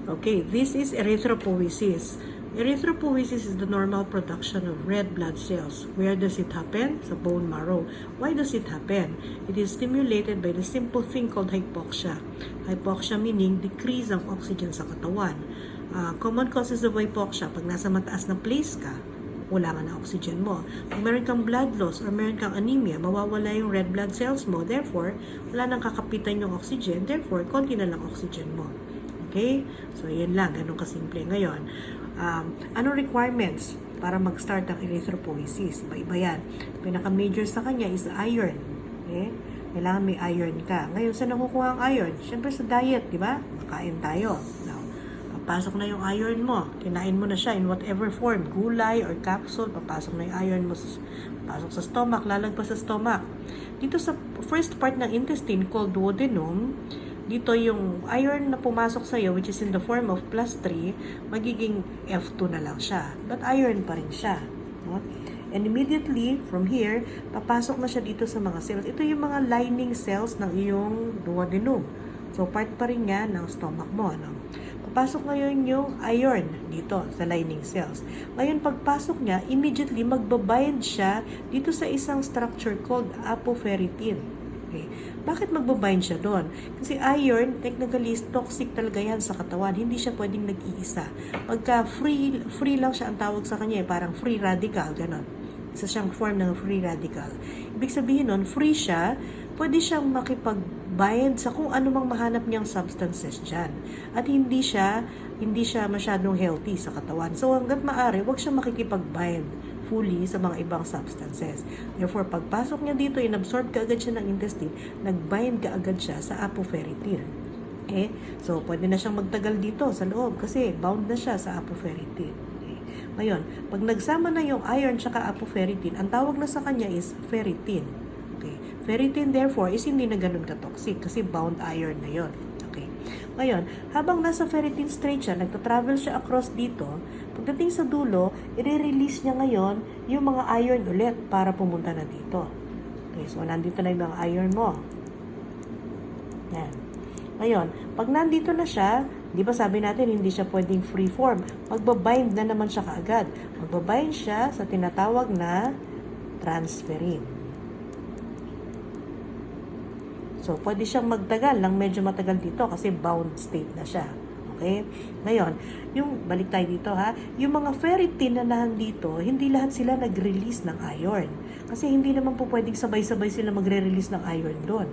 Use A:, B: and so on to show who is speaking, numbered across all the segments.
A: Okay, this is erythropoiesis. Erythropoiesis is the normal production of red blood cells. Where does it happen? Sa bone marrow. Why does it happen? It is stimulated by the simple thing called hypoxia. Hypoxia meaning decrease ng oxygen sa katawan. Common causes of hypoxia, pag nasa mataas na place ka, kulangan ng oxygen mo. Kung meron kang blood loss or meron kang anemia, mawawala yung red blood cells mo. Therefore, wala nang kakapitan yung oxygen. Therefore, konti na lang oxygen mo. Okay? So, yan lang. Ganun kasimple. Ngayon, anong requirements para mag-start ang erythropoiesis? Iba-iba yan. Pinaka-major sa kanya is iron. Okay? Kailangan may iron ka. Ngayon, saan nakukuha ang iron? Siyempre sa diet, di ba? Makain tayo. Now, papasok na yung iron mo. Kinain mo na siya in whatever form. Gulay or capsule, papasok na yung iron mo. Papasok sa stomach, lalagpas sa stomach. Dito sa first part ng intestine called duodenum, dito yung iron na pumasok sa iyo, which is in the form of +3, magiging F2 na lang siya. But iron pa rin siya. No? And immediately, from here, papasok na siya dito sa mga cells. Ito yung mga lining cells ng iyong duodenum. So, part pa rin nga ng stomach mo. No? Papasok ngayon yung iron dito sa lining cells. Ngayon, pagpasok niya, immediately magbabind siya dito sa isang structure called apoferritin. Okay. Bakit magbabind siya doon? Kasi iron, technically, is toxic talaga yan sa katawan. Hindi siya pwedeng nag-iisa. Pagka free lang siya ang tawag sa kanya, parang free radical, gano'n. Isa siyang form ng free radical. Ibig sabihin nun, free siya, pwede siyang makipag-bind sa kung ano mang mahanap niyang substances dyan. At hindi siya masyadong healthy sa katawan. So, hanggat maaari, huwag siya makikipag-bind fully sa mga ibang substances. Therefore, pagpasok niya dito, inabsorb ka agad siya ng intestine, nag-bind ka agad siya sa apoferritin. Okay? So, pwede na siyang magtagal dito sa loob kasi bound na siya sa apoferritin. Okay? Ngayon, pag nagsama na yung iron tsaka apoferritin, ang tawag na sa kanya is ferritin. Okay? Ferritin, therefore, is hindi na ganun ka-toxic kasi bound iron na yon. Okay? Ngayon, habang nasa ferritin state siya, nagta-travel siya across dito, pagdating sa dulo, i-release niya ngayon yung mga iron ulit para pumunta na dito. Okay, so nandito na yung mga iron mo. Yan. Ngayon, pag nandito na siya, di ba sabi natin hindi siya pwedeng free form. Magbabind na naman siya kaagad. Magbabind siya sa tinatawag na transferrin. So, pwede siyang magtagal ng medyo matagal dito kasi bound state na siya. Okay? Ngayon, balik tayo dito ha, yung mga ferritin na nandito, hindi lahat sila nag-release ng iron. Kasi hindi naman po pwedeng sabay-sabay sila magre-release ng iron doon.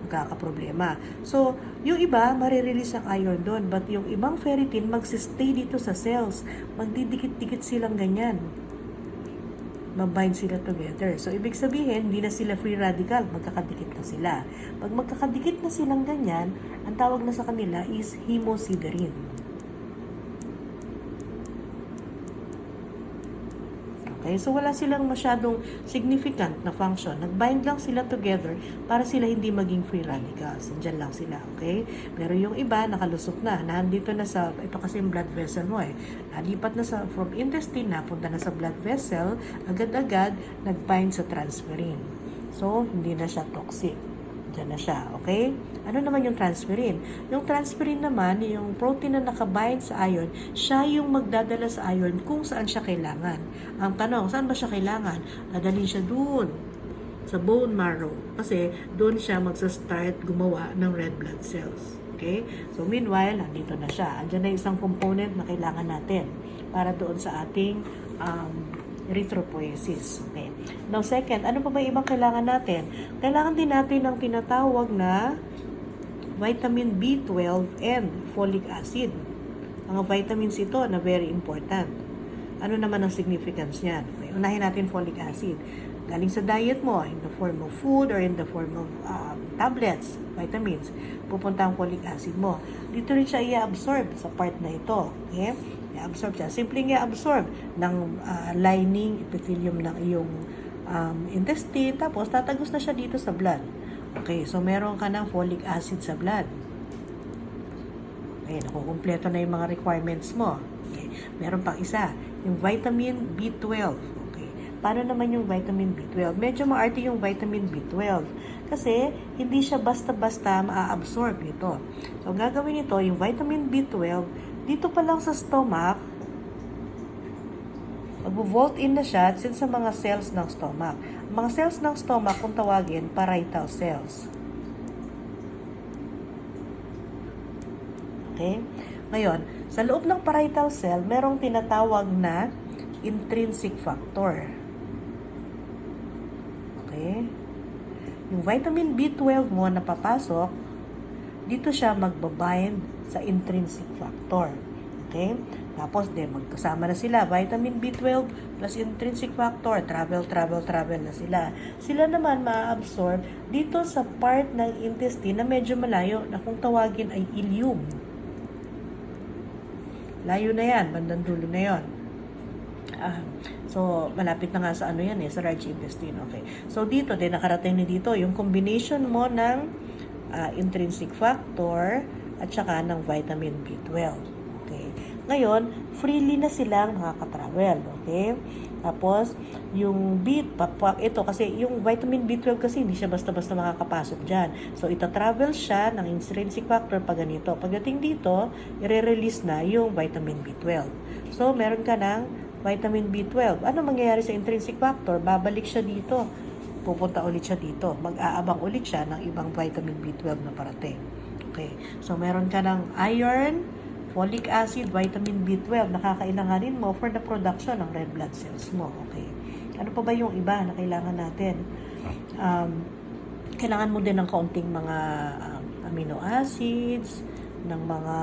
A: Magkakaproblema. So, yung iba, marirelease ang iron doon. But yung ibang ferritin, magsistay dito sa cells. Magdidikit-dikit silang ganyan. Mabind sila together. So, ibig sabihin, hindi na sila free radical. Magkakadikit na sila. Pag magkakadikit na silang ganyan, ang tawag na sa kanila is hemosiderin. Okay? So, wala silang masyadong significant na function. Nag-bind lang sila together para sila hindi maging free radicals. Diyan lang sila. Okay? Pero yung iba, nakalusok na. Nandito na sa, ito kasi yung blood vessel mo eh. Nalipat na from intestine, napunta na sa blood vessel, agad-agad, nag-bind sa transferrin. So, hindi na siya toxic. Diyan na siya. Okay? Ano naman yung transferrin? Yung transferrin naman, yung protein na nakabind sa iron, siya yung magdadala sa iron kung saan siya kailangan. Ang tanong, saan ba siya kailangan? Dadalhin siya doon sa bone marrow. Kasi doon siya magsa-start gumawa ng red blood cells. Okay? So, meanwhile, nandito na siya. Andiyan na isang component na kailangan natin para doon sa ating erythropoiesis. Okay. Now, second, ano pa ba ibang kailangan natin? Kailangan din natin ng tinatawag na vitamin B12 and folic acid. Mga vitamins ito na very important. Ano naman ang significance niyan? Okay. Unahin natin folic acid. Galing sa diet mo, in the form of food or in the form of tablets, vitamins, pupunta ang folic acid mo. Dito rin siya i-absorb sa part na ito. Okay? I-absorb siya. Simpleng i-absorb ng lining, epithelium ng iyong intestine, tapos tatagos na siya dito sa blood. Okay, so meron ka ng folic acid sa blood. Okay, nakukumpleto na yung mga requirements mo. Okay, meron pang isa, yung vitamin B12. Okay, paano naman yung vitamin B12? Medyo maarte yung vitamin B12 kasi hindi siya basta-basta maa-absorb nito. So, ang gagawin nito, yung vitamin B12, dito pa lang sa stomach, mag-vault in na siya sa mga cells ng stomach. Mga cells ng stomach, kung tawagin, parietal cells. Okay? Ngayon, sa loob ng parietal cell, merong tinatawag na intrinsic factor. Okay? Yung vitamin B12 mo na papasok, dito siya magbabind sa intrinsic factor. Okay? Tapos, magkasama na sila. Vitamin B12 plus intrinsic factor. Travel na sila. Sila naman ma-absorb dito sa part ng intestine na medyo malayo na kung tawagin ay ileum. Layo na yan. Bandang dulo na yan. So, malapit na nga sa sa large intestine. Okay. So, dito, nakarating na dito yung combination mo ng intrinsic factor at saka ng vitamin B12. Okay. Ngayon, freely na silang makaka-travel. Okay? Tapos, yung ito kasi, yung vitamin B12 kasi hindi siya basta-basta makakapasok dyan. So, ita-travel siya ng intrinsic factor pag ganito. Pagdating dito, i-release na yung vitamin B12. So, meron ka ng vitamin B12. Ano mangyayari sa intrinsic factor? Babalik siya dito. Pupunta ulit siya dito. Mag-aabang ulit siya ng ibang vitamin B12 na parating. Okay. So, meron ka ng iron, folic acid, vitamin B12 na kakailanganin mo for the production ng red blood cells mo. Okay. Ano pa ba yung iba na kailangan natin? Kailangan mo din ng kaunting mga amino acids, ng mga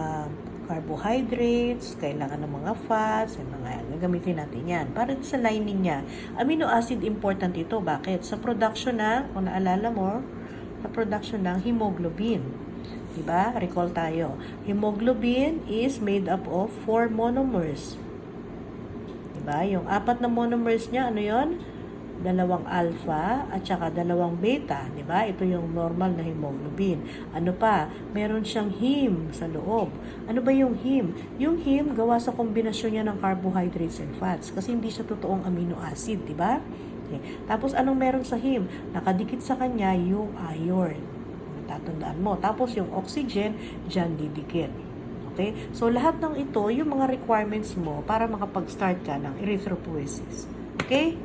A: carbohydrates, kailangan ng mga fats, yung mga gagamitin natin yan. Para sa lining niya, amino acid important ito. Bakit? Sa production ng, kung naalala mo, sa production ng hemoglobin. Diba? Recall tayo. Hemoglobin is made up of 4 monomers. Diba? Yung 4 na monomers niya, ano yon? 2 alpha at saka 2 beta. Diba? Ito yung normal na hemoglobin. Ano pa? Meron siyang heme sa loob. Ano ba yung heme? Yung heme, gawa sa kombinasyon niya ng carbohydrates and fats. Kasi hindi siya totoong amino acid. Diba? Okay. Tapos, anong meron sa heme? Nakadikit sa kanya yung iron. Tatandaan mo. Tapos yung oxygen, dyan didikit. Okay? So, lahat ng ito, yung mga requirements mo para makapag-start ka ng erythropoiesis. Okay?